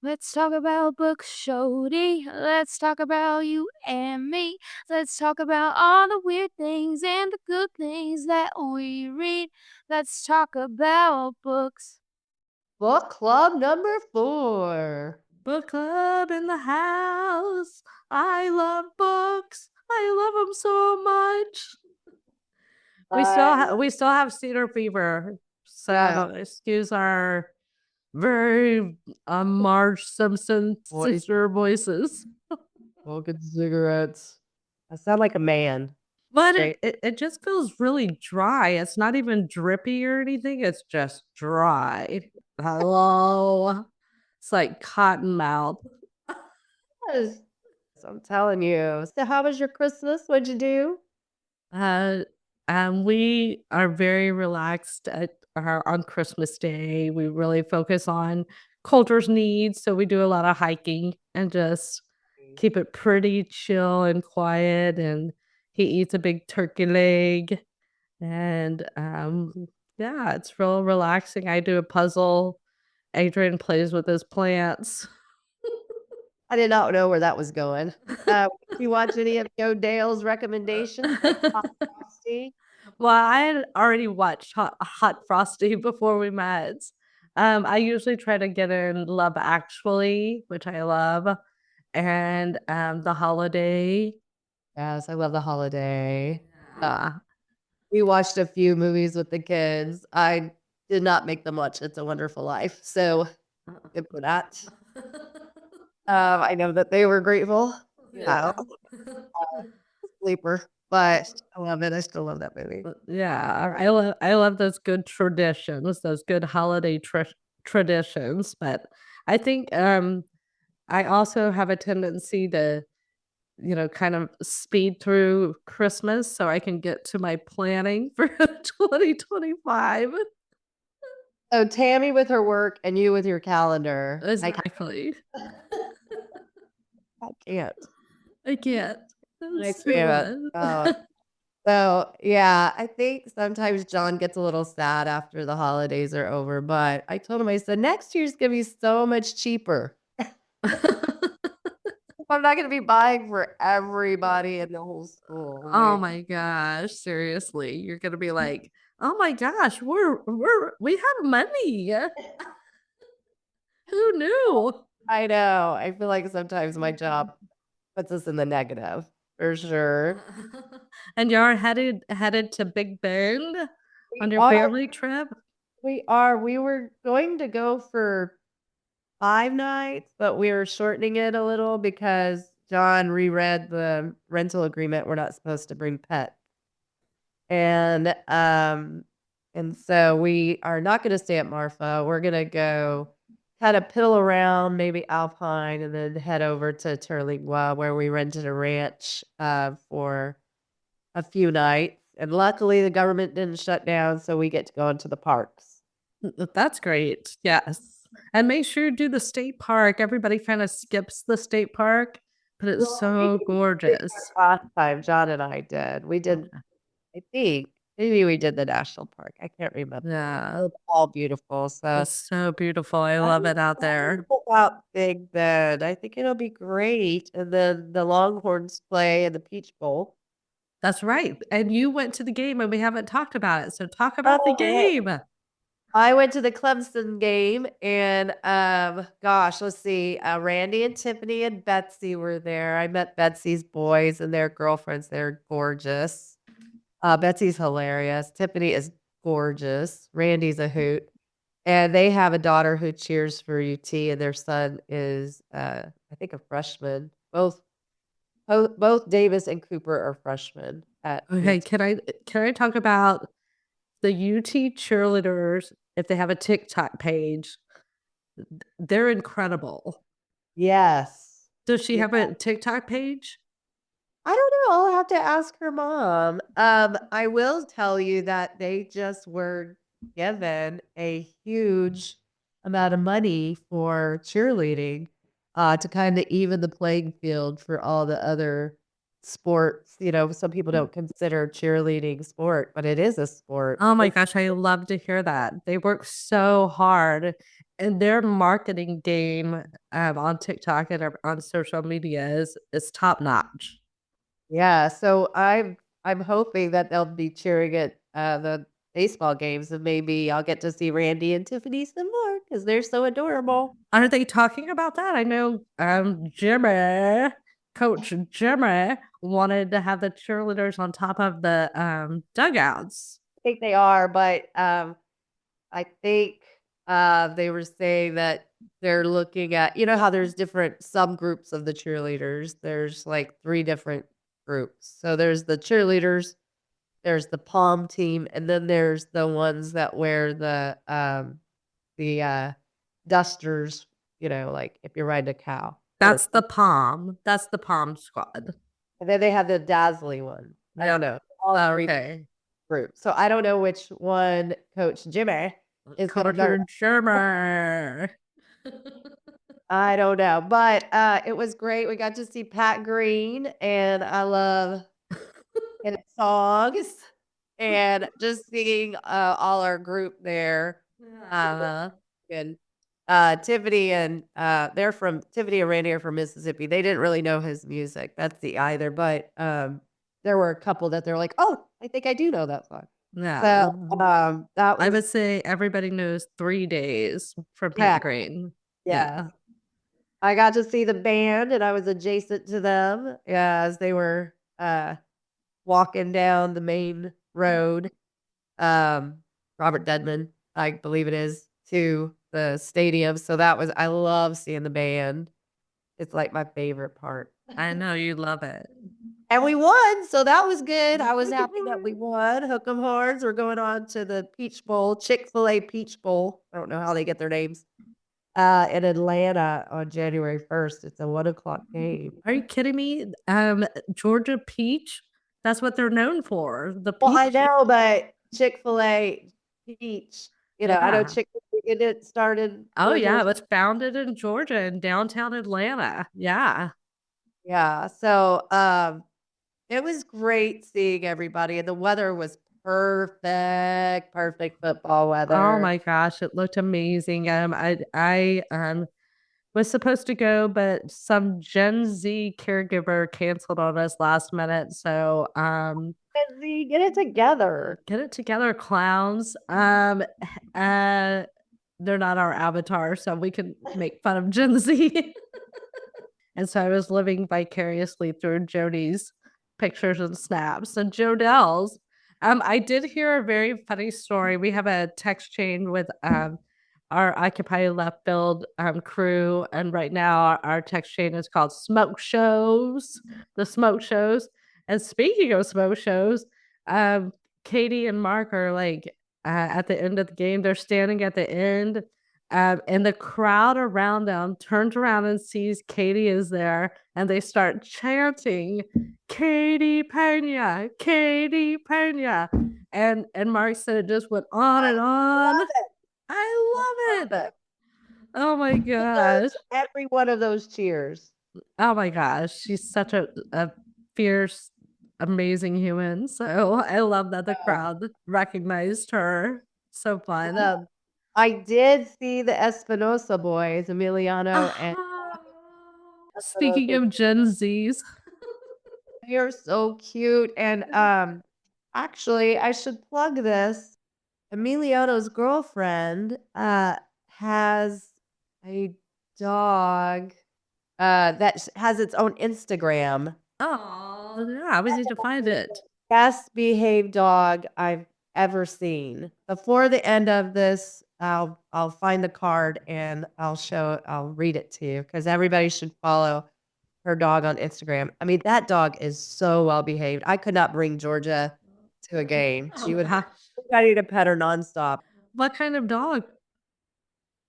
Let's talk about books, Shody. Let's talk about you and me. Let's talk about all the weird things and the good things that we read. Let's talk about books. Book club number 4. Book club in the house. I love books. I love them so much. We still have cedar fever, Yeah. so excuse our very Marge Simpson Voice. sister voices. Smoking cigarettes. I sound like a man. But Straight. it just feels really dry. It's not even drippy or anything. It's just dry. Hello. It's like cotton mouth. Yes. I'm telling you. So how was your Christmas? What'd you do? Uh, we are very relaxed on Christmas Day. We really focus on Coulter's needs, so we do a lot of hiking and just keep it pretty chill and quiet. And he eats a big turkey leg, and yeah, it's real relaxing. I do a puzzle. Adrian plays with his plants. I did not know where that was going. You watch any of Joe Dale's recommendations? Like Hot Frosty? Well, I had already watched Hot Frosty before we met. I usually try to get in Love Actually, which I love, and The Holiday. Yes, I love The Holiday. Yeah. We watched a few movies with the kids. I did not make them watch It's a Wonderful Life, so good for that. I know that they were grateful. Yeah. Sleeper, but I love it. I still love that movie. Yeah, I love those good traditions, those good holiday traditions. But I think I also have a tendency to, kind of speed through Christmas so I can get to my planning for 2025. So Tammy with her work and you with your calendar. Exactly. I can't. I can't. I It's too can't. much. So yeah, I think sometimes John gets a little sad after the holidays are over, but I told him, I said, next year's gonna be so much cheaper. I'm not gonna be buying for everybody in the whole school. Oh my gosh, seriously. You're gonna be like, oh my gosh, we have money. Who knew? I know. I feel like sometimes my job puts us in the negative for sure. And you're headed to Big Bend on your Are family trip? we are. We were going to go for 5 nights, but we were shortening it a little because John reread the rental agreement. We're not supposed to bring pets. And, and so we are not gonna stay at Marfa. We're gonna go kinda piddle around, maybe Alpine, and then head over to Terlingua, where we rented a ranch, for a few nights. And luckily, the government didn't shut down, so we get to go into the parks. That's great. Yes. And make sure you do the state park. Everybody kind of skips the state park, but it's Well, we so did the state gorgeous. park last time, John and I did. We did, Okay. I think, maybe we did the national park. I can't remember. Yeah. It's all beautiful, so It's so beautiful. I love it out there. About Big Bend. I think it'll be great, and then the Longhorns play in the Peach Bowl. That's right. And you went to the game and we haven't talked about it. So talk about the Oh, hey. game. I went to the Clemson game, and, gosh, let's see, Randy and Tiffany and Betsy were there. I met Betsy's boys and their girlfriends. They're gorgeous. Betsy's hilarious. Tiffany is gorgeous. Randy's a hoot. And they have a daughter who cheers for UT, and their son is, I think, a freshman. Both Davis and Cooper are freshmen at Okay, UT. can I talk about the UT cheerleaders if they have a TikTok page? They're incredible. Yes. Does she Yeah. have a TikTok page? I don't know, I'll have to ask her mom. I will tell you that they just were given a huge amount of money for cheerleading, to kinda even the playing field for all the other sports. Some people don't consider cheerleading sport, but it is a sport. Oh my gosh, I love to hear that. They work so hard And their marketing game on TikTok and on social media is top notch. Yeah, so I'm hoping that they'll be cheering at the baseball games, and maybe I'll get to see Randy and Tiffany some more because they're so adorable. Are they talking about that? I know Jimmy, Coach Jimmy, wanted to have the cheerleaders on top of the dugouts. I think they are, but I think they were saying that they're looking at, you know how there's different subgroups of the cheerleaders. There's like 3 different groups. So there's the cheerleaders, there's the pom team, and then there's the ones that wear the dusters, you know, like if you're riding a cow. That's the Palm. That's the Palm squad. And then they have the dazzly one. I don't know. All 3 Okay. groups. So I don't know which one Coach Jimmy is gonna Coach Jimmy. I don't know, but it was great. We got to see Pat Green, and I love his songs, and just seeing all our group there. And Tiffany and Tiffany and Randy are from Mississippi. They didn't really know his music, Betsy either, but there were a couple that they're like, "Oh, I think I do know that song." Yeah. So that I was would say everybody knows 3 days from Yeah. Pat Green. Yeah. I got to see the band, and I was adjacent to them as they were walking down the main road, Robert Dedman, I believe it is, to the stadium. So I love seeing the band. It's like my favorite part. I know you love it. And we won, so that was good. I was happy that we won. Hook 'em Horns. We're going on to the Peach Bowl, Chick-fil-A Peach Bowl. I don't know how they get their names. In Atlanta on January 1st. It's a 1:00 game. Are you kidding me? Georgia peach? That's what they're known for. The peach. Well, I know, but Chick-fil-A Peach, you know, I know Yeah. Chick-fil-A it started. Oh yeah, it was founded in Georgia in downtown Atlanta. Yeah. Yeah, so it was great seeing everybody, and the weather was perfect football weather. Oh my gosh, it looked amazing. I was supposed to go, but some Gen Z caregiver canceled on us last minute. So Gen Z, get it together. get it together, clowns. They're not our avatar, so we can make fun of Gen Z. And so I was living vicariously through Jody's pictures and snaps and Jodel's. I did hear a very funny story. We have a text chain with our Occupy Left Field crew, and right now our text chain is called Smoke Shows. The Smoke Shows. And speaking of smoke shows, Katie and Mark are like at the end of the game. They're standing at the end. And the crowd around them turns around and sees Katie is there, and they start chanting, Katie Pena, Katie Pena. And Mark said it just went on and on. I love it. Oh my gosh. Every one of those cheers. Oh my gosh. She's such a fierce, amazing human. So I love that the crowd recognized her. So fun. I did see the Espinosa boys, Emiliano and Speaking of Gen Zs. They're so cute, and, actually, I should plug this. Emiliano's girlfriend, has a dog, that has its own Instagram. Oh, yeah, we need to find it. Best behaved dog I've ever seen. Before the end of this, I'll find the card and I'll read it to you because everybody should follow her dog on Instagram. I mean, that dog is so well behaved. I could not bring Georgia to a game. She would have ready to pet her nonstop. What kind of dog?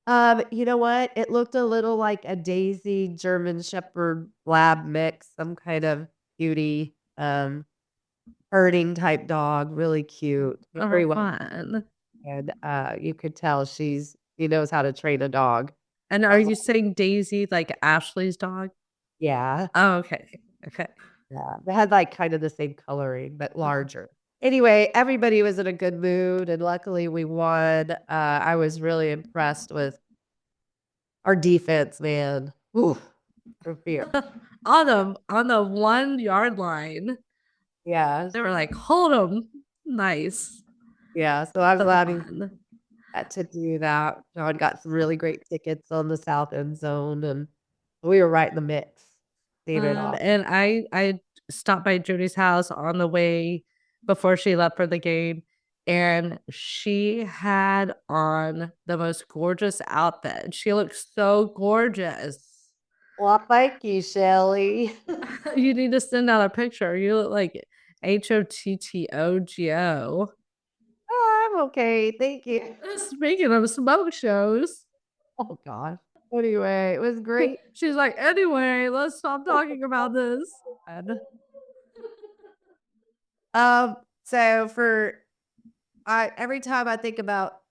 You know what? It looked a little like a Daisy German Shepherd Lab mix, some kind of cutie, herding type dog, really cute, very well. Fun. And you could tell she knows how to train a dog. And are you saying Daisy like Ashley's dog? Yeah. Oh, okay. Okay. Yeah. They had like kind of the same coloring, but larger. Anyway, everybody was in a good mood, and luckily we won. I was really impressed with Our defense, man. Ooh, for fear. On the 1-yard line. Yeah. They were like, "Hold them." Nice. Yeah. So I'm So glad we fun. got to do that. John got some really great tickets on the south end zone, and we were right in the mix. Seeing it all. And I stopped by Jody's house on the way before she left for the game, and she had on the most gorgeous outfit. She looked so gorgeous. Well, thank you, Shelly. You need to send out a picture. You look like HOTTOGO. Oh, I'm okay. Thank you. Speaking of smoke shows, Oh gosh. Anyway, it was great. she's like, "Anyway, let's stop talking about this." And, so every time I think about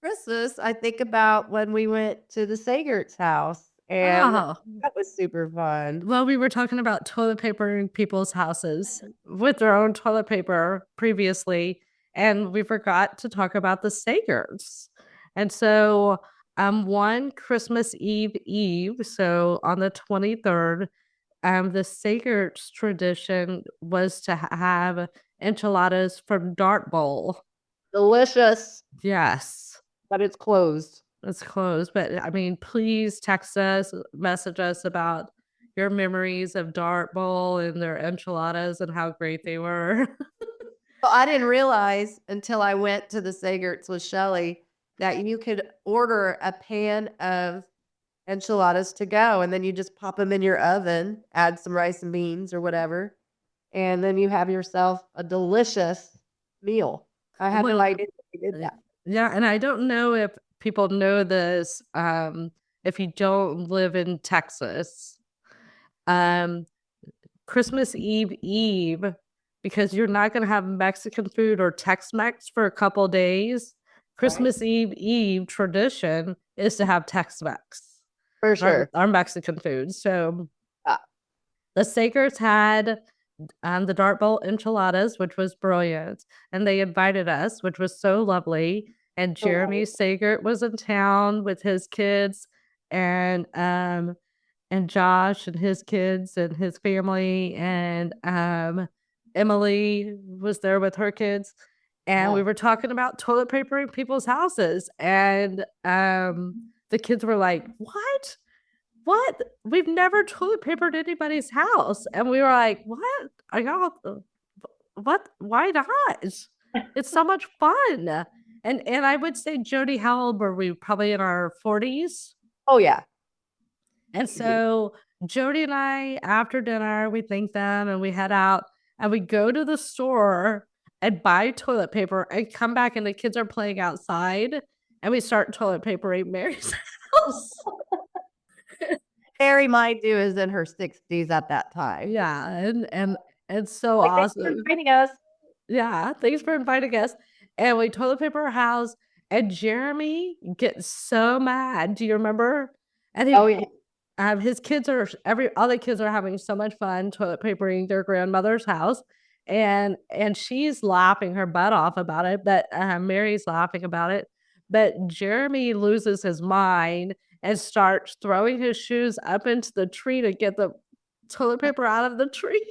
Christmas, I think about when we went to the Sagert's house, and Oh. that was super fun. Well, we were talking about toilet paper in people's houses with their own toilet paper previously, and we forgot to talk about the Sagers. And so, one Christmas Eve, so on the 23rd, the Sagers tradition was to have enchiladas from Dart Bowl. Delicious, Yes. but it's closed. It's closed, but I mean, please text us, message us about your memories of Dart Bowl and their enchiladas and how great they were. Well, I didn't realize until I went to the Sagert's with Shelly that you could order a pan of enchiladas to go, and then you just pop them in your oven, add some rice and beans or whatever, and then you have yourself a delicious meal. I had no Well, idea they did that. yeah, and I don't know if people know this, if you don't live in Texas. Um, Christmas Eve, because you're not gonna have Mexican food or Tex-Mex for a couple days, Christmas Eve tradition is to have Tex-Mex. For sure. Our Mexican food. So Ah. the Sagers had the Dart Bowl enchiladas, which was brilliant, and they invited us, which was so lovely. And Jeremy Sagert was in town with his kids, and Josh and his kids and his family, and Emily was there with her kids. And we were talking about toilet paper in people's houses, and the kids were like, "What? What? We've never toilet papered anybody's house." And we were like, "What? Are y'all what? Why not? It's so much fun." And I would say, Jody, how old were we? Probably in our 40s. Oh, yeah. And so Jody and I, after dinner, we thank them and we head out and we go to the store and buy toilet paper and come back, and the kids are playing outside, and we start toilet papering Mary's house. Mary, mind you, is in her 60s at that time. Yeah, and it's so Like, thanks for awesome. inviting us. Yeah, thanks for inviting us. And we toilet paper our house, and Jeremy gets so mad. Do you remember? And Oh, yeah. his kids are all the kids are having so much fun toilet papering their grandmother's house, and she's laughing her butt off about it, but Mary's laughing about it. But Jeremy loses his mind and starts throwing his shoes up into the tree to get the toilet paper out of the tree,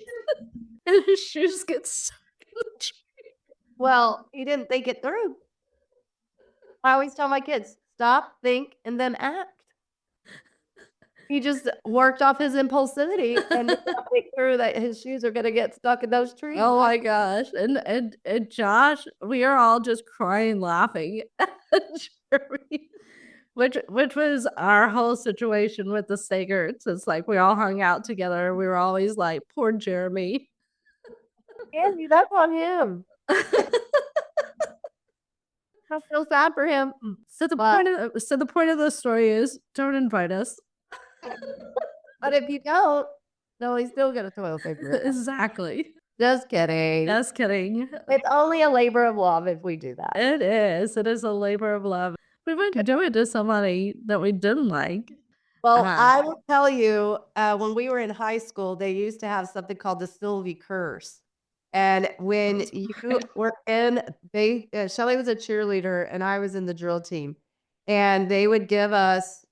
and his shoes get stuck in the tree. Well, he didn't think it through. I always tell my kids, stop, think, and then act. He just worked off his impulsivity and did not think through that his shoes are gonna get stuck in those trees. Oh my gosh. And Josh, we are all just crying laughing at Jeremy, which was our whole situation with the Sagerts. It's like we all hung out together. We were always like, poor Jeremy. Andy, that's on him. I feel sad for him. So the point of the story is, don't invite us. But if you don't, no, he's still gonna toilet paper it. Exactly. Just kidding. Just kidding. It's only a labor of love if we do that. It is. It is a labor of love. We wouldn't do it to somebody that we didn't like. Well, I will tell you, when we were in high school, they used to have something called the Silvey curse. And when you were in, Shelly was a cheerleader and I was in the drill team. and they would give us,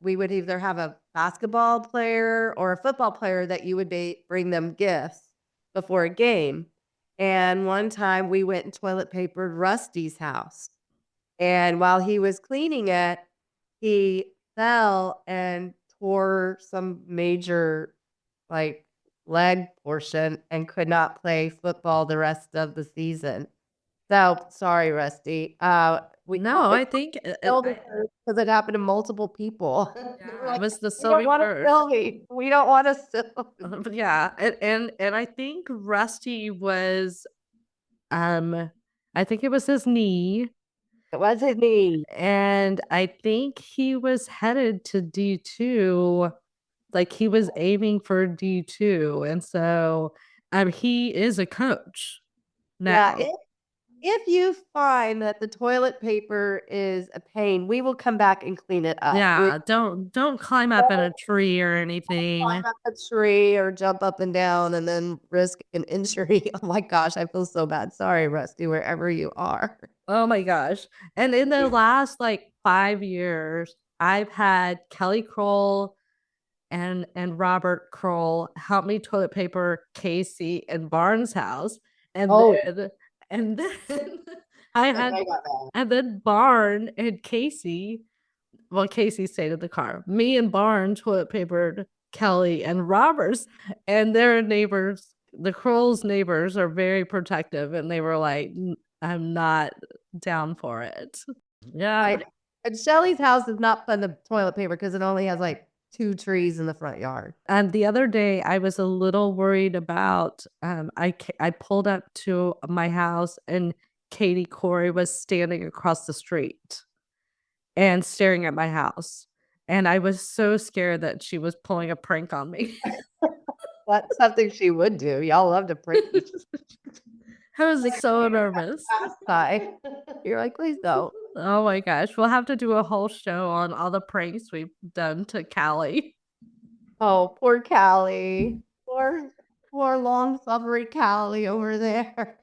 we would either have a basketball player or a football player that you would bring them gifts before a game. And one time we went and toilet papered Rusty's house. And while he was cleaning it, he fell and tore some major, like, leg portion and could not play football the rest of the season. So, sorry, Rusty. We No, I think because it happened to multiple people. yeah, it was the "We don't Silvey want a first. Sylvie. We don't want a Sylvie." But yeah, and I think Rusty was, I think it was his knee, It wasn't me. and I think he was headed to D2, like, he was aiming for D2, and so, he is a coach Yeah, now. if you find that the toilet paper is a pain, we will come back and clean it up. Yeah, don't climb up in a tree or anything. Climb up a tree or jump up and down and then risk an injury. Oh my gosh, I feel so bad. Sorry, Rusty, wherever you are. Oh my gosh. And in the last, like, 5 years, I've had Kelly Kroll and Robert Kroll help me toilet paper Casey and Barnes' house, and Oh. and then I had and then Barn and Casey, well, Casey stayed in the car. Me and Barn toilet papered Kelly and Roberts, and their neighbors, the Kroll's neighbors, are very protective, and they were like, I'm not down for it." Yeah. Right. And Shelly's house is not fun to toilet paper because it only has like 2 trees in the front yard. And the other day, I was a little worried about, I pulled up to my house, and Katie Corey was standing across the street and staring at my house, and I was so scared that she was pulling a prank on me. That's something she would do. Y'all love to prank each I was so nervous. other. You're like, "Please don't." Oh my gosh, we'll have to do a whole show on all the pranks we've done to Callie. Oh, poor Callie. Poor long-suffering Callie over there.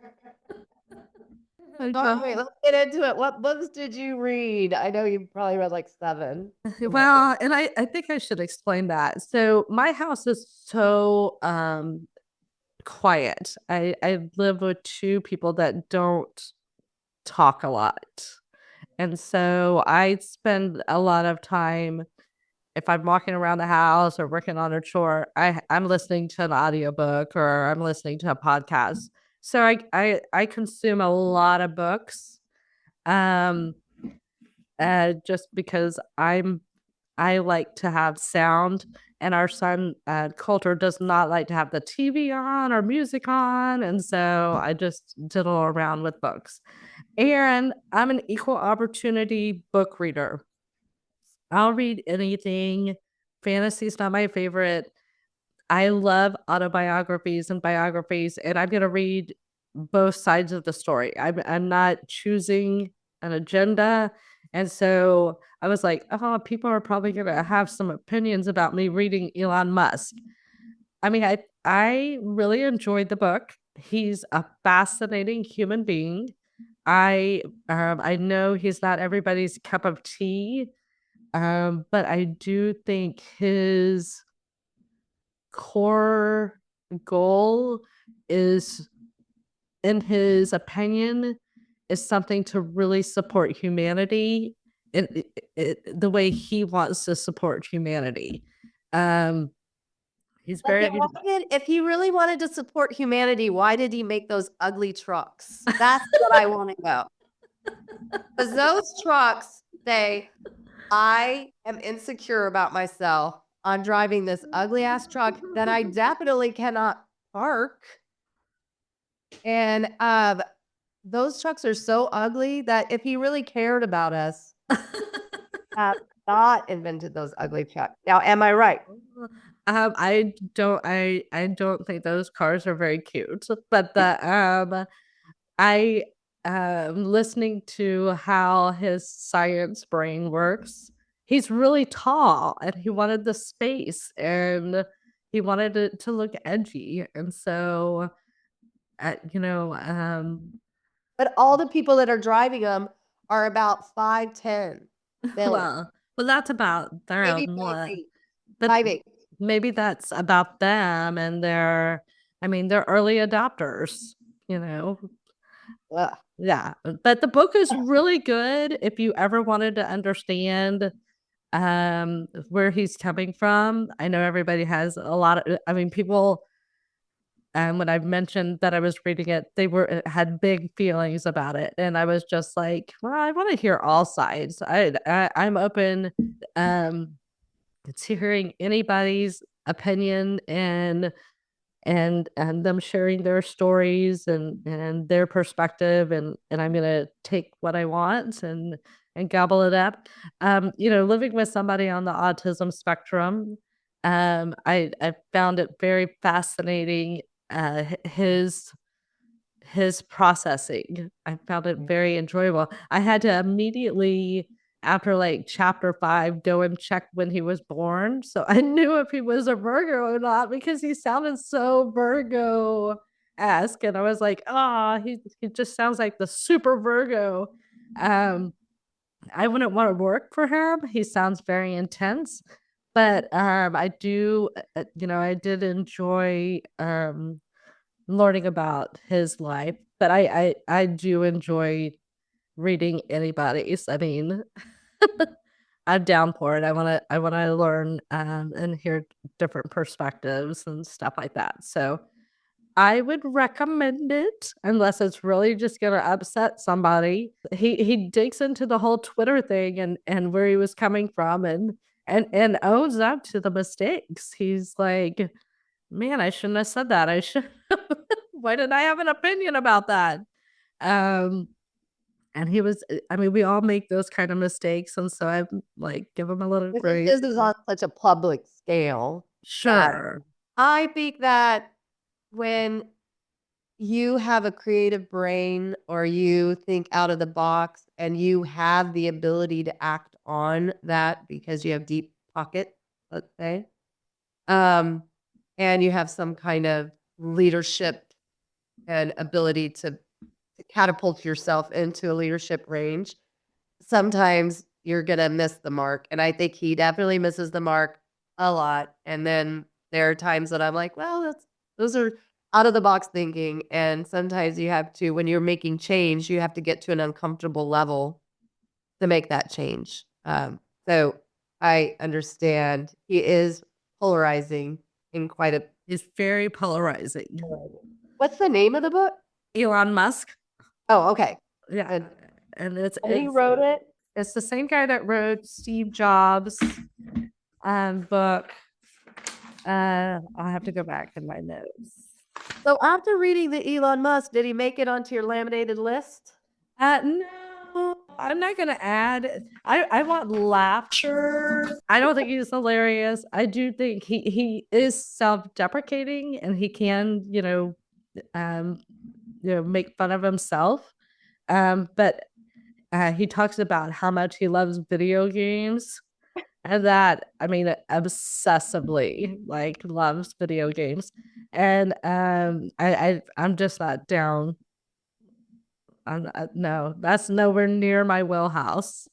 Alright, let's get into it. What books did you read? I know you probably read, like, 7. Well, and I think I should explain that. So my house is so quiet. I live with 2 people that don't talk a lot. And so I spend a lot of time, if I'm walking around the house or working on a chore, I'm listening to an audiobook or I'm listening to a podcast. So I consume a lot of books. Um just because I like to have sound, and our son, Coulter, does not like to have the TV on or music on, and so I just diddle around with books. And I'm an equal opportunity book reader. I'll read anything. Fantasy's not my favorite. I love autobiographies and biographies, and I'm gonna read both sides of the story. I'm not choosing an agenda, and so I was like, "Oh, people are probably gonna have some opinions about me reading Elon Musk." I mean, I really enjoyed the book. He's a fascinating human being. I know he's not everybody's cup of tea, but I do think his core goal is, in his opinion, is something to really support humanity in the way he wants to support humanity. Um, he's But very then if he really wanted to support humanity, why did he make those ugly trucks? That's what I wanna know. 'Cause those trucks say, "I am insecure about myself. I'm driving this ugly ass truck that I definitely cannot park." And, those trucks are so ugly that if he really cared about us, have not invented those ugly trucks. Now, am I right? I don't think those cars are very cute, but I listening to how his science brain works. He's really tall, and he wanted the space, and he wanted it to look edgy, and so, you know, But all the people that are driving them are about 5'10". Well, that's about their Maybe own 5'8". but 5'8". maybe that's about them and they're early adopters, you know? Ugh. Yeah, but the book is really good if you ever wanted to understand, where he's coming from. I know everybody has a lot of people, when I mentioned that I was reading it, they had big feelings about it, and I was just like, "Well, I wanna hear all sides." I'm open, um, to hearing anybody's opinion and them sharing their stories and their perspective and I'm gonna take what I want and gobble it up. Living with somebody on the autism spectrum, I found it very fascinating, his processing. I found it very enjoyable. I had to immediately, after like chapter 5, go and check when he was born. So I knew if he was a Virgo or not because he sounded so Virgo-esque. And I was like, oh, he just sounds like the super Virgo. Um, I wouldn't want to work for him. He sounds very intense. But I did enjoy learning about his life, but I do enjoy reading anybody's. I'm down for it. I wanna learn, and hear different perspectives and stuff like that. So, I would recommend it unless it's really just gonna upset somebody. He digs into the whole Twitter thing and where he was coming from and owns up to the mistakes. He's like, "Man, I shouldn't have said that. I should why did I have an opinion about that?" Um, and he was we all make those kind of mistakes, and so I like give him a little But grace. this is on such a public scale that Sure. I think that when you have a creative brain or you think out of the box and you have the ability to act on that because you have deep pockets, let's say, um, and you have some kind of leadership and ability to catapult yourself into a leadership range, sometimes you're gonna miss the mark, and I think he definitely misses the mark a lot, and then there are times that I'm like, "Well, those are out of the box thinking," and sometimes you have to when you're making change, you have to get to an uncomfortable level to make that change, so I understand he is polarizing in quite a He's very polarizing. What's the name of the book? Elon Musk. Oh, okay. Yeah, And and it's he it's wrote it? it's the same guy that wrote Steve Jobs' book. I'll have to go back in my notes. So after reading the Elon Musk, did he make it onto your laminated list? No, I'm not gonna add. I want laughter. I don't think he's hilarious. I do think he is self-deprecating and he can, um, make fun of himself. But he talks about how much he loves video games and that obsessively like loves video games. And I'm just not down. No, that's nowhere near my wheelhouse.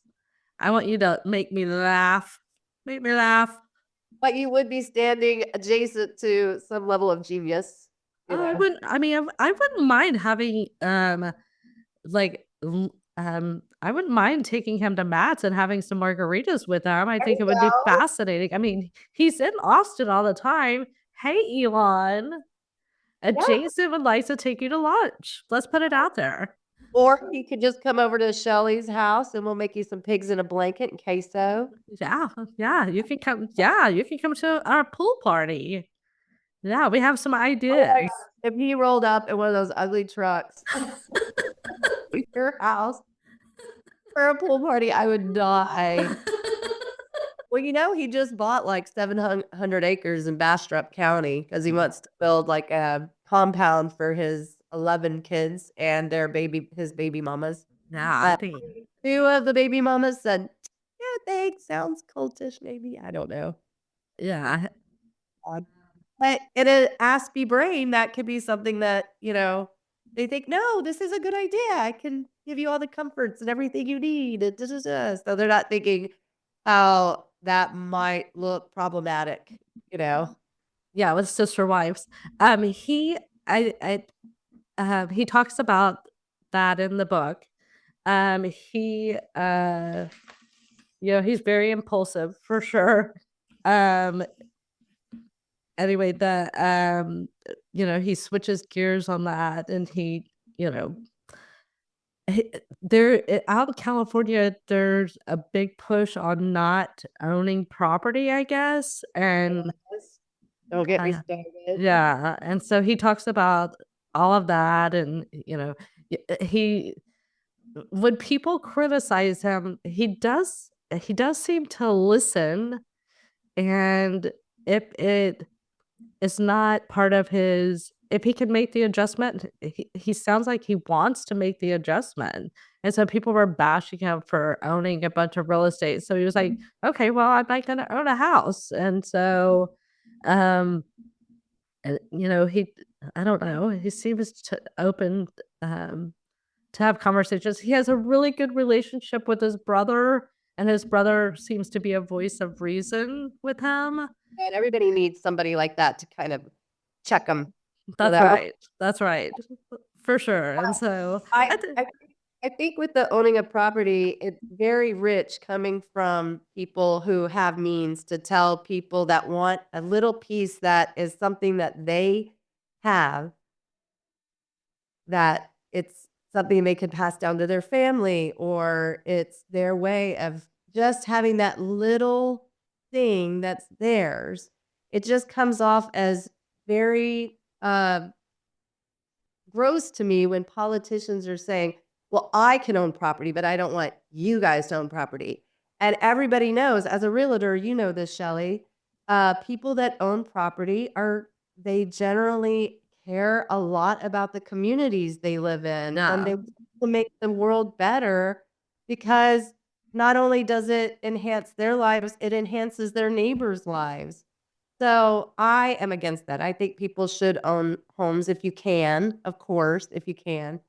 I want you to make me laugh. Make me laugh. But you would be standing adjacent to some level of genius, you I know? wouldn't I wouldn't mind having, like, I wouldn't mind taking him to Matt's and having some margaritas with him. I There think you it would be go. fascinating. He's in Austin all the time. "Hey, Elon, Yeah. Jason would like to take you to lunch. Let's put it out there." Or he could just come over to Shelly's house and we'll make you some pigs in a blanket and queso. Yeah, yeah, you can come to our pool party. Yeah, we have some Oh my ideas. god. If he rolled up in one of those ugly trucks to your house for a pool party, I would die. Well, he just bought like 700 acres in Bastrop County because he wants to build like a compound for his 11 kids and his baby mamas. Yeah, I Uh, think 2 of the baby mamas said, "Yeah, thanks. Sounds cultish, maybe." I don't know. yeah, But in an Aspie brain, that could be something that, they think, no, this is a good idea. I can give you all the comforts and everything you need. And da, da, da. So they're not thinking how that might look problematic, you know? Yeah, with sister wives. He he talks about that in the book. He he's very impulsive for sure. Um anyway, he switches gears on that, and you know out of California, there's a big push on not owning property, I guess, and Yes. Don't get me uh, started. yeah, and so he talks about all of that, and he when people criticize him, he does seem to listen, and if it is not part of his if he can make the adjustment, he sounds like he wants to make the adjustment. And so people were bashing him for owning a bunch of real estate. So he was like, okay, well, I'm not going to own a house. And so, um, he, I don't know, he seems to open, to have conversations. He has a really good relationship with his brother, and his brother seems to be a voice of reason with him. And everybody needs somebody like that to kind of check them, you That's know? right. That's right. For sure. And so I I th I I think with the owning a property, it's very rich coming from people who have means to tell people that want a little piece that is something that they have, that it's something they can pass down to their family, or it's their way of just having that little thing that's theirs. It just comes off as very, gross to me when politicians are saying, "Well, I can own property, but I don't want you guys to own property." And everybody knows, as a realtor, you know this, Shelly, people that own property they generally care a lot about the communities they live in, and yeah. they want to make the world better because not only does it enhance their lives, it enhances their neighbors' lives. So, I am against that. I think people should own homes if you can, of course, if you can.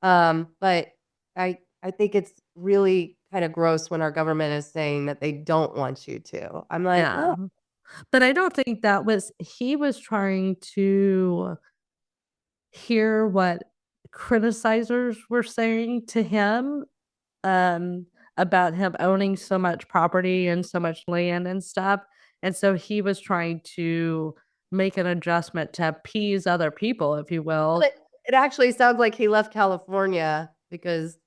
But I think it's really kinda gross when our government is saying that they don't want you to. I'm like, Yeah. "Oh, But I don't think he was trying to hear what criticizers were saying to him, um, about him owning so much property and so much land and stuff. And so he was trying to make an adjustment to appease other people, if you well, will. it actually sounds like he left California because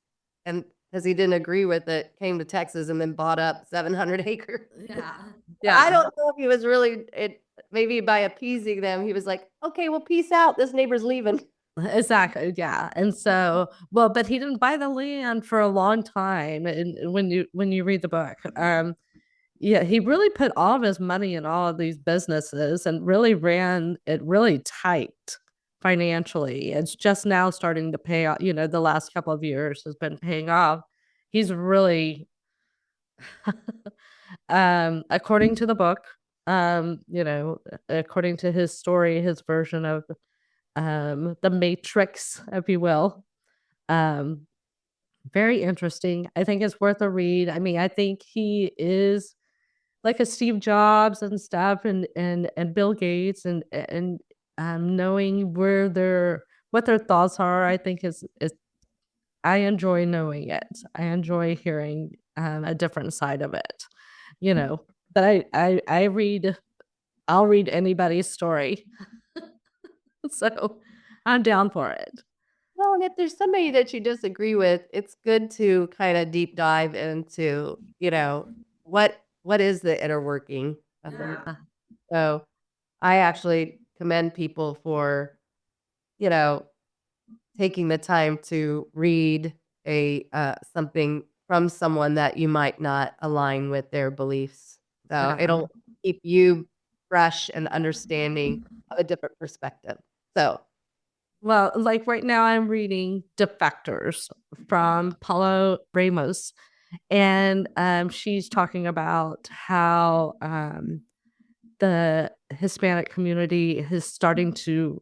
he didn't agree with it, came to Texas and then bought up 700 acres. Yeah. I Yeah. don't know if he was really maybe by appeasing them, he was like, "Okay, well, peace out. This neighbor's leaving." Exactly, yeah, and so but he didn't buy the land for a long time, and when you read the book, yeah, he really put all of his money in all of these businesses and really ran it really tight financially. It's just now starting to pay off, the last couple of years has been paying off. He's really according to the book, according to his story, his version of the Matrix, if you will. Um, Very interesting. I think it's worth a read. I mean, I think he is like a Steve Jobs and stuff, and Bill Gates, and knowing what their thoughts are. I think is I enjoy knowing it. I enjoy hearing a different side of it. You know, but I read. I'll read anybody's story, so I'm down for it. Well, and if there's somebody that you disagree with, it's good to kinda deep dive into, what is the inner working of them. Yeah. So, I actually commend people for, you know, taking the time to read something from someone that you might not align with their beliefs. So, Yeah. it'll keep you fresh and understanding of a different perspective. So, Well, like right now, I'm reading Defectors from Paulo Ramos, and she's talking about how the Hispanic community is starting to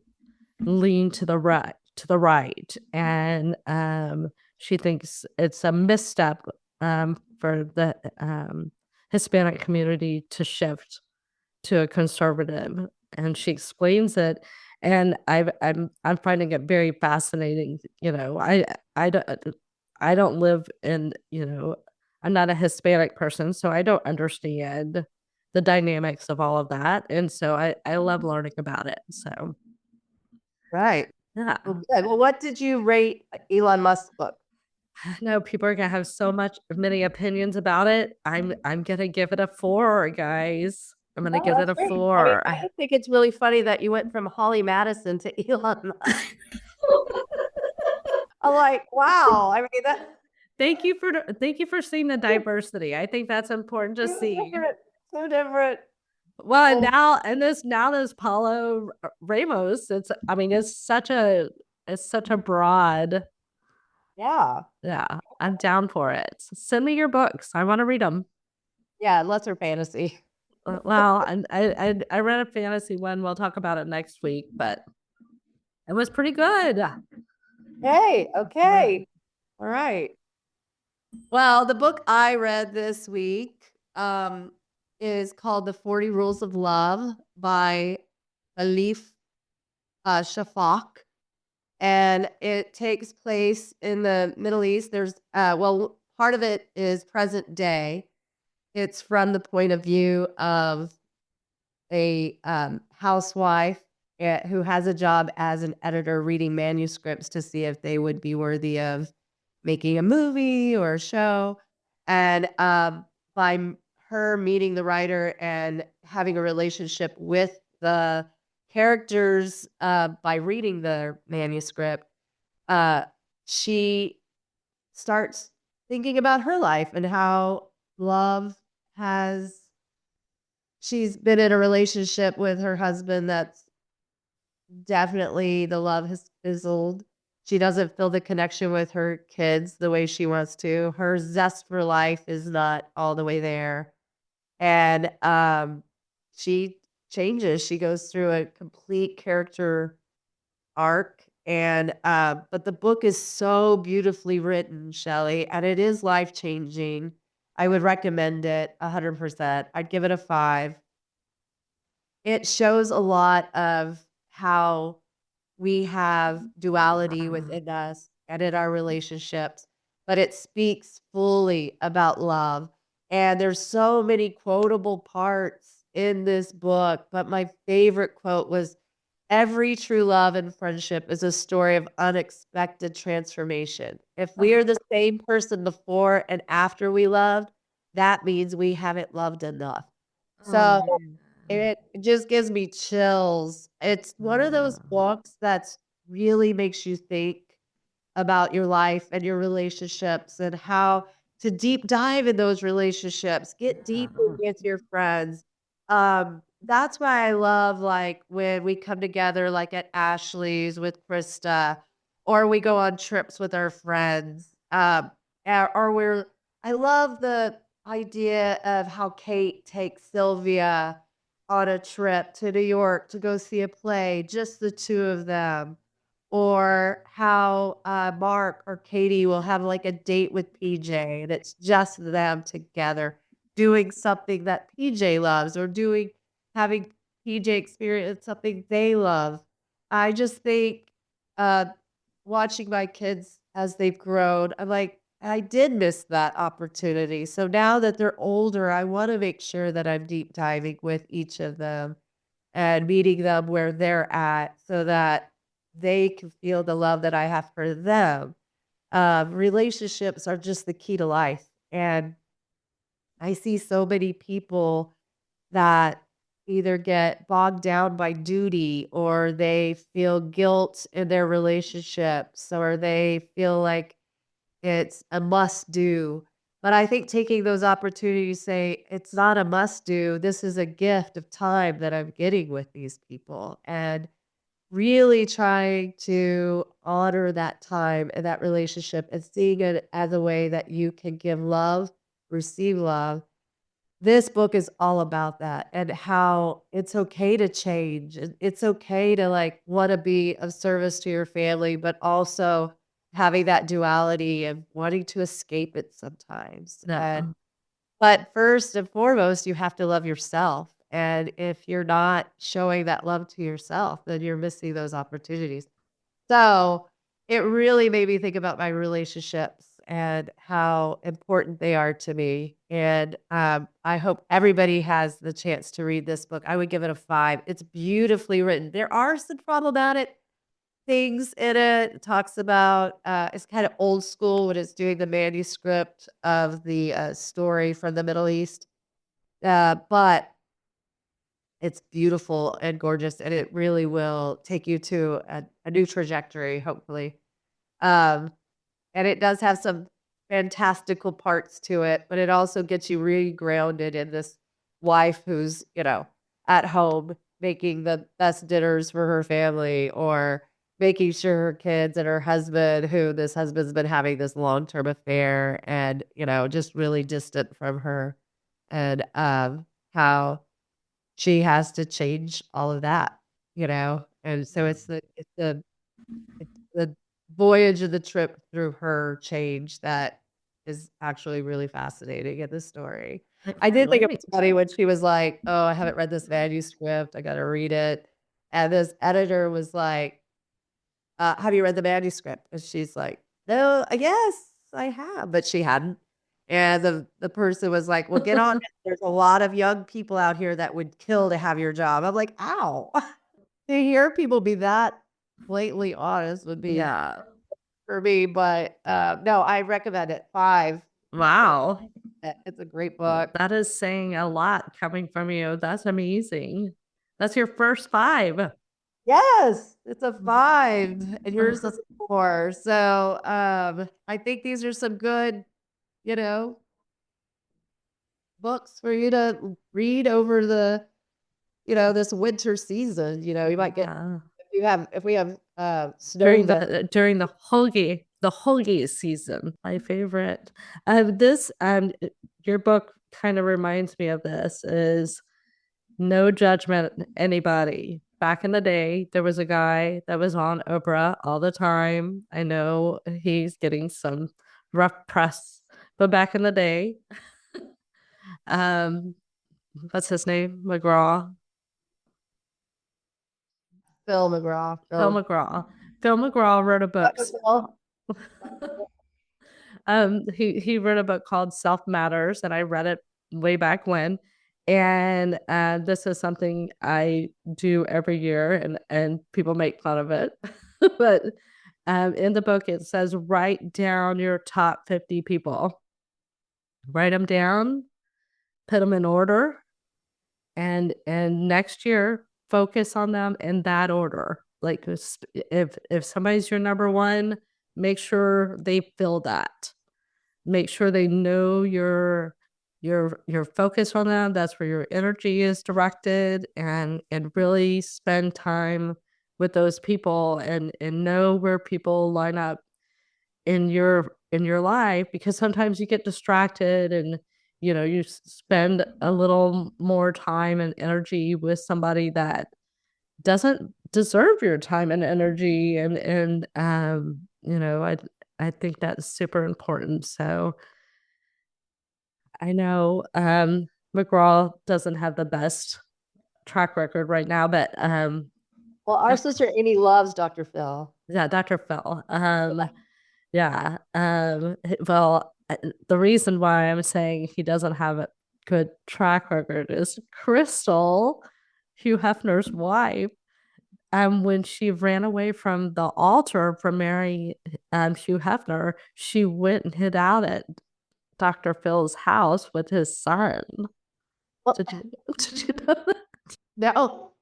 lean to the right, to the right, and she thinks it's a misstep for the Hispanic community to shift to a conservative, and she explains it, and I'm finding it very fascinating. I don't I don't live in, I'm not a Hispanic person, so I don't understand the dynamics of all of that, and so I love learning about it. So Right. yeah. Well, good. Well, what did you rate Elon Musk's book? No, people are gonna have so many opinions about it. I'm gonna give it a 4, guys. I'm gonna Oh, give it that's a great. I mean, 4. I just think it's really funny that you went from Holly Madison to Elon Musk. I'm like, wow. I mean, that's Thank you for seeing the diversity. I think that's important to so see. different. So different. Well, and Oh, now this Paulo Ramos, it's such a broad. yeah. Yeah, I'm down for it. Send me your books. I want to read them. Yeah, lesser fantasy. Well, and I read a fantasy one. We'll talk about it next week, but it was pretty good. Hey, okay. All right. Well, the book I read this week is called The 40 Rules of Love by Alif Shafak. And it takes place in the Middle East. There's, well, part of it is present day. It's from the point of view of a housewife who has a job as an editor reading manuscripts to see if they would be worthy of making a movie or a show. And her meeting the writer and having a relationship with the characters by reading the manuscript, she starts thinking about her life and how love has she's been in a relationship with her husband that's definitely the love has fizzled. She doesn't feel the connection with her kids the way she wants to. Her zest for life is not all the way there. And she changes. She goes through a complete character arc. And but the book is so beautifully written, Shelly, and it is life changing. I would recommend it 100%. I'd give it a 5. It shows a lot of how we have duality within us and in our relationships, but it speaks fully about love. And there's so many quotable parts in this book, but my favorite quote was every true love and friendship is a story of unexpected transformation. If we are the same person before and after we loved, that means we haven't loved enough. So it just gives me chills. It's one of those books that's really makes you think about your life and your relationships and how to deep dive in those relationships, get deeper with your friends. That's why I love like when we come together like at Ashley's with Krista or we go on trips with our friends. Or we're I love the idea of how Kate takes Sylvia on a trip to New York to go see a play, just the 2 of them, or how, Mark or Katie will have, like, a date with PJ, and it's just them together doing something that PJ loves or having PJ experience something they love. I just think, uh, watching my kids as they've grown, I'm like, I did miss that opportunity. So now that they're older, I wanna make sure that I'm deep diving with each of them and meeting them where they're at so that they can feel the love that I have for them. Relationships are just the key to life. And I see so many people that either get bogged down by duty or they feel guilt in their relationships or they feel like it's a must do. But I think taking those opportunities, say, it's not a must do. This is a gift of time that I'm getting with these people. And really trying to honor that time and that relationship and seeing it as a way that you can give love, receive love, this book is all about that and how it's okay to change. It's okay to like want to be of service to your family, but also having that duality of wanting to escape it sometimes. Yeah. But first and foremost, you have to love yourself. And if you're not showing that love to yourself, then you're missing those opportunities. So it really made me think about my relationships and how important they are to me. And I hope everybody has the chance to read this book. I would give it a 5. It's beautifully written. There are some problematic things in it. It talks about it's kind of old school when it's doing the manuscript of the story from the Middle East. But it's beautiful and gorgeous, and it really will take you to a new trajectory, hopefully. Um, and it does have some fantastical parts to it, but it also gets you re-grounded in this wife who's, at home making the best dinners for her family or making sure her kids and her husband, who this husband's been having this long-term affair and, just really distant from her, and how she has to change all of that, And so it's the voyage of the trip through her change that is actually really fascinating in the story. I did think it was Right. funny when she was like, "Oh, I haven't read this manuscript. I gotta read it." And this editor was like, "Have you read the manuscript?" And she's like, "No, yes, I have," but she hadn't. And the person was like, "Well, get on it. There's a lot of young people out here that would kill to have your job." I'm like, "Ow." To hear people be that blatantly honest would be Yeah. for me, but, no, I recommend it. 5. Wow. It's a great book. That is saying a lot coming from you. That's amazing. That's your first 5. Yes, it's a 5, and yours is a 4. So, I think these are some good, you know, books for you to read over this winter season. You might get Yeah. if we have, snow that During the hoagie season, my favorite. Your book kind of reminds me of this is no judgment anybody. Back in the day, there was a guy that was on Oprah all the time. I know he's getting some rough press, but back in the day, um, what's his name? McGraw. Phil McGraw. Phil McGraw. Phil McGraw wrote a book. Phil. He wrote a book called Self Matters, and I read it way back when. And this is something I do every year, and people make fun of it. But in the book, it says write down your top 50 people. Write them down, put them in order, and next year focus on them in that order. Like if somebody's your number one, make sure they fill that. Make sure they know your focus on them. That's where your energy is directed, and really spend time with those people and know where people line up in your life, because sometimes you get distracted and you spend a little more time and energy with somebody that doesn't deserve your time and energy, and I think that's super important. So I know McGraw doesn't have the best track record right now, but Well, our sister Amy loves Dr. Phil. yeah, Dr. Phil. Yeah. Well, the reason why I'm saying he doesn't have a good track record is Crystal, Hugh Hefner's wife. When she ran away from the altar from marrying Hugh Hefner, she went and hid out at Dr. Phil's house with his son. Well, Did you, did you know that? no,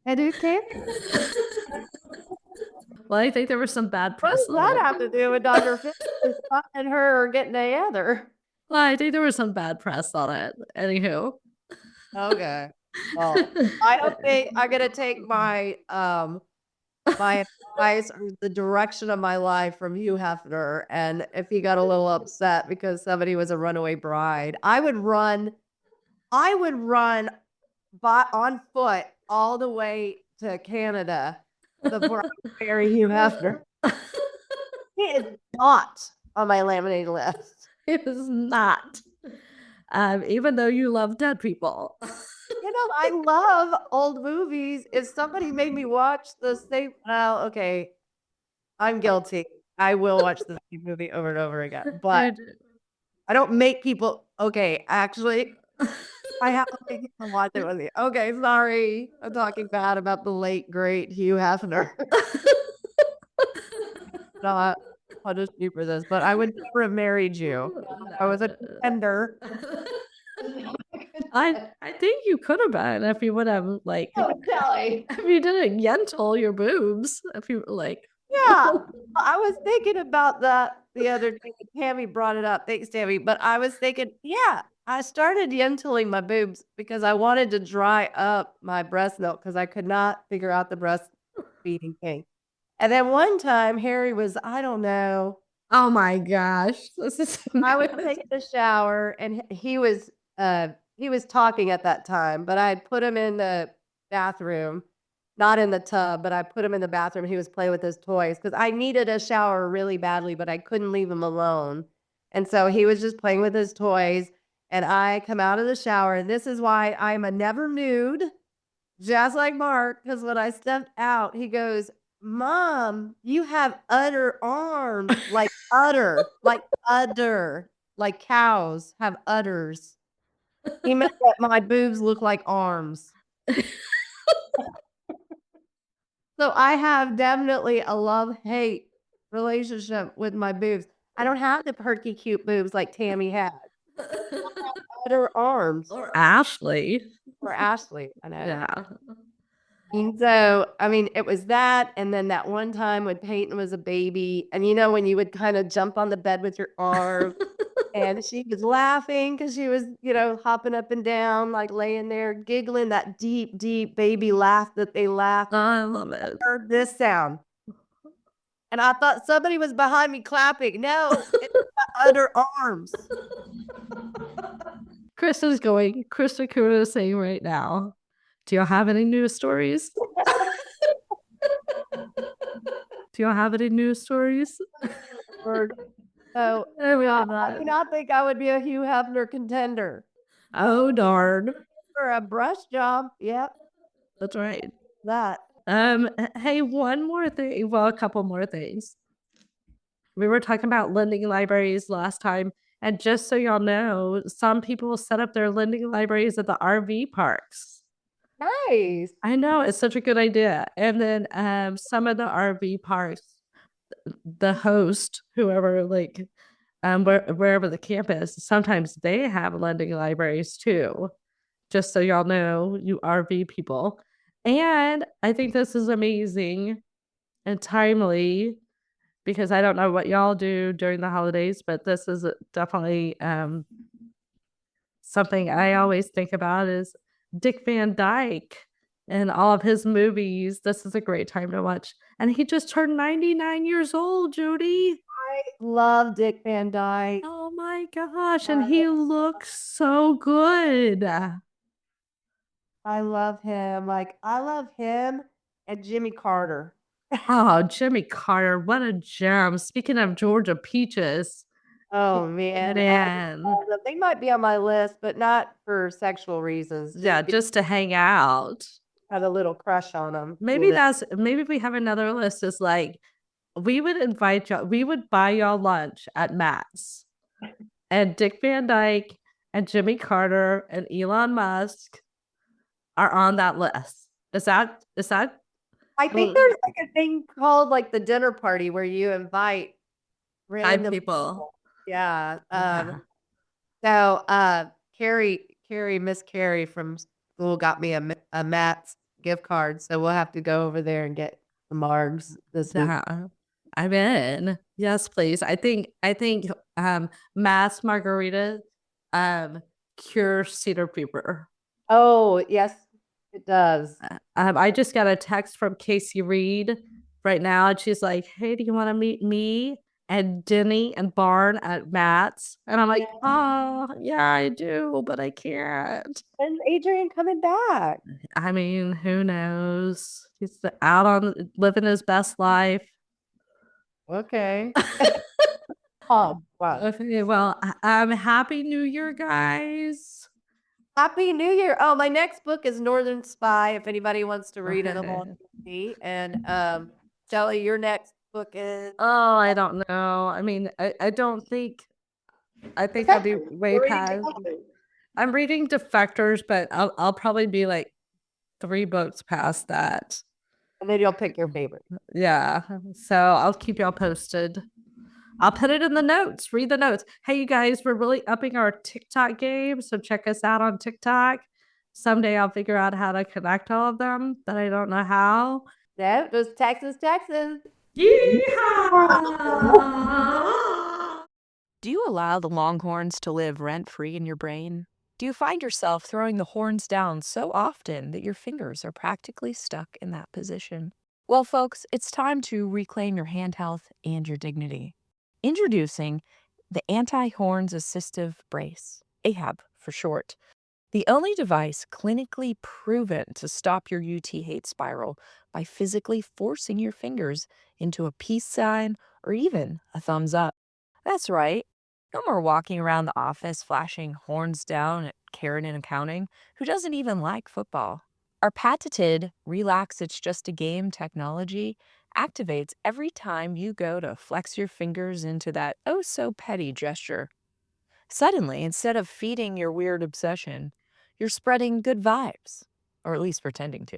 I do care. Well, I think there was some bad What press does on that it. have to do with Dr. Phil? His son and her are getting together. Well, I think there was some bad press on it. Anywho. Okay. Well, I don't think I'm gonna take my advice or the direction of my life from Hugh Hefner, and if he got a little upset because somebody was a runaway bride, I would run on foot all the way to Canada before I could marry Hugh Hefner. He is not on my laminated list. It is not. Even though you love dead people. I love old movies. If somebody made me watch the same, well, okay, I'm guilty. I will watch the same movie over and over again, but I don't make people. Okay, actually, I have to make people watch it with me. Okay, sorry, I'm talking bad about the late great Hugh Hefner. Not punish you for this, but I would never have married you. I was a contender. I think you could have been if you would have like Shelly. if you didn't yentle your boobs. If you like Yeah, I was thinking about that the other day. Tammy brought it up. Thanks, Tammy. But I was thinking, yeah, I started yentling my boobs because I wanted to dry up my breast milk because I could not figure out the breastfeeding thing. And then one time, Harry was, I don't know, oh my gosh. This is I would take the shower and he was talking at that time, but I had put him in the bathroom, not in the tub, but I put him in the bathroom. He was playing with his toys because I needed a shower really badly, but I couldn't leave him alone. And so he was just playing with his toys. And I come out of the shower, and this is why I'm a never nude, just like Mark, because when I stepped out, he goes, Mom, you have udder arms, like udder, like cows have udders. He meant that my boobs look like arms. So I have definitely a love-hate relationship with my boobs. I don't have the perky cute boobs like Tammy has. Udder arms. or Ashley. Or Ashley, I know. Yeah. And so, I mean, it was that, and then that one time when Peyton was a baby, and when you would kind of jump on the bed with your arm, and she was laughing because she was, hopping up and down, like laying there, giggling that deep, deep baby laugh that they laugh. I love it. I heard this sound. And I thought somebody was behind me clapping. No, it's my other arms. Chris Sakura is saying right now, do y'all have any news stories? Do y'all have any news stories? So I do not think I would be a Hugh Hefner contender. Oh darn. For a brush job, yep. That's right. That. Hey, one more thing. Well, a couple more things. We were talking about lending libraries last time, and just so y'all know, some people set up their lending libraries at the RV parks. Nice. I know, it's such a good idea. And then some of the RV parks, the host, whoever wherever the camp is, sometimes they have lending libraries too. Just so y'all know, you RV people. And I think this is amazing and timely because I don't know what y'all do during the holidays, but this is definitely something I always think about is Dick Van Dyke and all of his movies. This is a great time to watch. And he just turned 99 years old, Jody. I love Dick Van Dyke. Oh my gosh. And he looks so good. I love him. I love him and Jimmy Carter. Oh, Jimmy Carter, what a gem. Speaking of Georgia peaches. Oh, man. They might be on my list, but not for sexual reasons. Yeah, just to hang out. Had a little crush on them. Maybe we have another list. Is like, we would invite y'all, we would buy y'all lunch at Matt's. And Dick Van Dyke and Jimmy Carter and Elon Musk are on that list. Is that I think there's a thing called the dinner party where you invite random people. Yeah. So Miss Carrie from school got me a Matt's gift card, so we'll have to go over there and get the margs this week. I'm in. Yes, please. I think Matt's margarita cures cedar fever. Oh, yes, it does. I just got a text from Casey Reed right now, and she's like, "Hey, do you want to meet me and Denny and Barn at Matt's. And I'm like, Yeah. oh, yeah, I do, but I can't. When's Adrian coming back? I mean, who knows? He's out on living his best life. Okay. Wow. Okay, well, happy New Year, guys. Happy New Year. Oh, my next book is Northern Spy, if anybody wants to read it along with me. And Shelly, your next book is Oh, I don't know. I mean, I don't think I think I'll be way We're reading past. together. I'm reading Defectors, but I'll probably be like 3 books past that. And then you'll pick your favorite. Yeah. So I'll keep y'all posted. I'll put it in the notes. Read the notes. Hey, you guys, we're really upping our TikTok game. So check us out on TikTok. Someday I'll figure out how to connect all of them, but I don't know how. Yeah, just Texas. Yeehaw! Do you allow the Longhorns to live rent-free in your brain? Do you find yourself throwing the horns down so often that your fingers are practically stuck in that position? Well, folks, it's time to reclaim your hand health and your dignity. Introducing the Anti-Horns Assistive Brace, AHAB for short. The only device clinically proven to stop your UT hate spiral by physically forcing your fingers into a peace sign or even a thumbs up. That's right. No more walking around the office flashing horns down at Karen in accounting, who doesn't even like football. Our patented Relax It's Just a Game technology activates every time you go to flex your fingers into that oh-so-petty gesture. Suddenly, instead of feeding your weird obsession, you're spreading good vibes, or at least pretending to.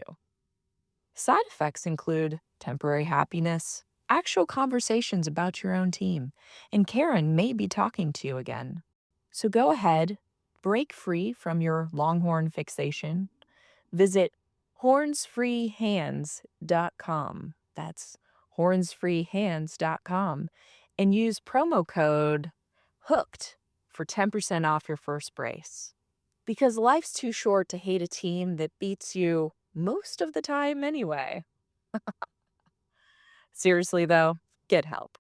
Side effects include temporary happiness, actual conversations about your own team, and Karen may be talking to you again. So go ahead, break free from your Longhorn fixation. Visit hornsfreehands.com. That's hornsfreehands.com and use promo code HOOKED for 10% off your first brace. Because life's too short to hate a team that beats you most of the time anyway. Seriously, though, get help.